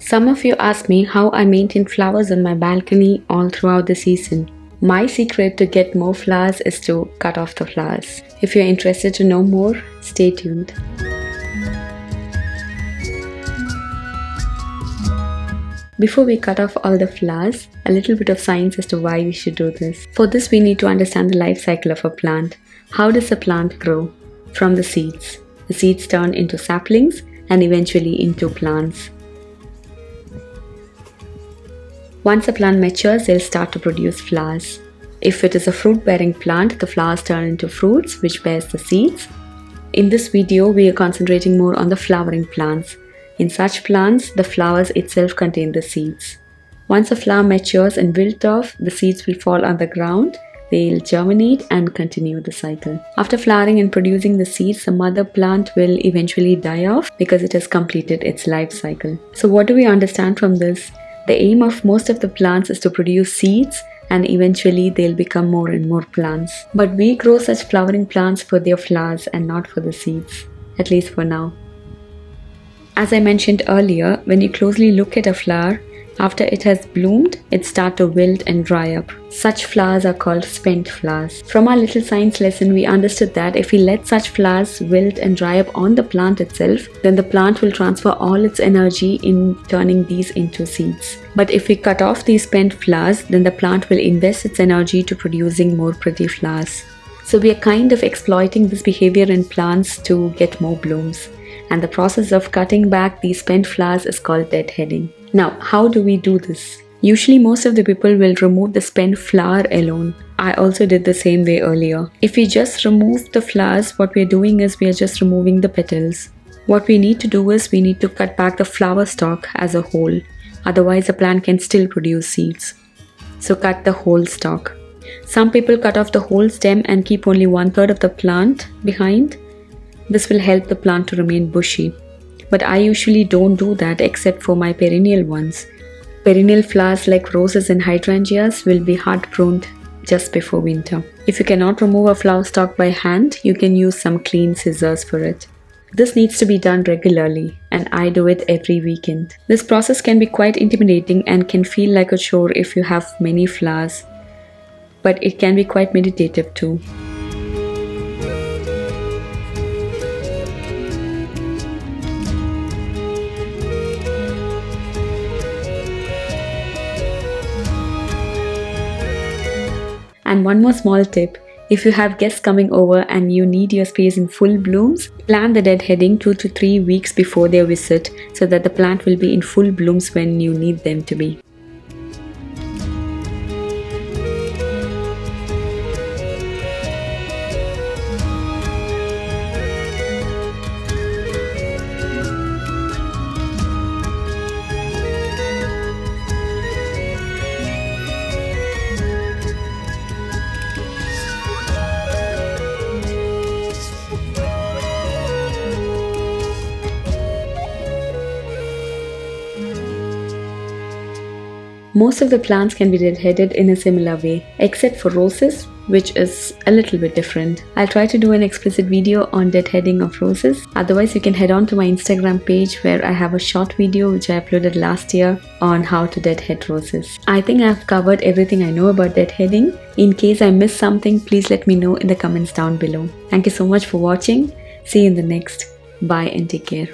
Some of you ask me how I maintain flowers on my balcony all throughout the season. My secret to get more flowers is to cut off the flowers. If you're interested to know more, stay tuned. Before we cut off all the flowers, a little bit of science as to why we should do this. For this, we need to understand the life cycle of a plant. How does a plant grow? From the seeds. The seeds turn into saplings and eventually into plants. Once a plant matures, they'll start to produce flowers. If it is a fruit-bearing plant, the flowers turn into fruits, which bears the seeds. In this video, we are concentrating more on the flowering plants. In such plants, the flowers itself contain the seeds. Once a flower matures and wilt off, the seeds will fall on the ground, they'll germinate and continue the cycle. After flowering and producing the seeds, the mother plant will eventually die off because it has completed its life cycle. So what do we understand from this? The aim of most of the plants is to produce seeds and eventually they'll become more and more plants. But we grow such flowering plants for their flowers and not for the seeds, at least for now. As I mentioned earlier, when you closely look at a flower, after it has bloomed, it starts to wilt and dry up. Such flowers are called spent flowers. From our little science lesson, we understood that if we let such flowers wilt and dry up on the plant itself, then the plant will transfer all its energy in turning these into seeds. But if we cut off these spent flowers, then the plant will invest its energy to producing more pretty flowers. So we are kind of exploiting this behavior in plants to get more blooms. And the process of cutting back these spent flowers is called deadheading. Now, how do we do this? Usually most of the people will remove the spent flower alone. I also did the same way earlier. If we just remove the flowers, what we are doing is we are just removing the petals. What we need to do is we need to cut back the flower stalk as a whole. Otherwise the plant can still produce seeds. So cut the whole stalk. Some people cut off the whole stem and keep only 1/3 of the plant behind. This will help the plant to remain bushy. But I usually don't do that except for my perennial ones. Perennial flowers like roses and hydrangeas will be hard pruned just before winter. If you cannot remove a flower stalk by hand, you can use some clean scissors for it. This needs to be done regularly, and I do it every weekend. This process can be quite intimidating and can feel like a chore if you have many flowers, but it can be quite meditative too. And one more small tip, if you have guests coming over and you need your space in full blooms, plan the deadheading 2 to 3 weeks before their visit so that the plant will be in full blooms when you need them to be. Most of the plants can be deadheaded in a similar way, except for roses, which is a little bit different. I'll try to do an explicit video on deadheading of roses. Otherwise, you can head on to my Instagram page where I have a short video which I uploaded last year on how to deadhead roses. I think I've covered everything I know about deadheading. In case I missed something, please let me know in the comments down below. Thank you so much for watching. See you in the next. Bye and take care.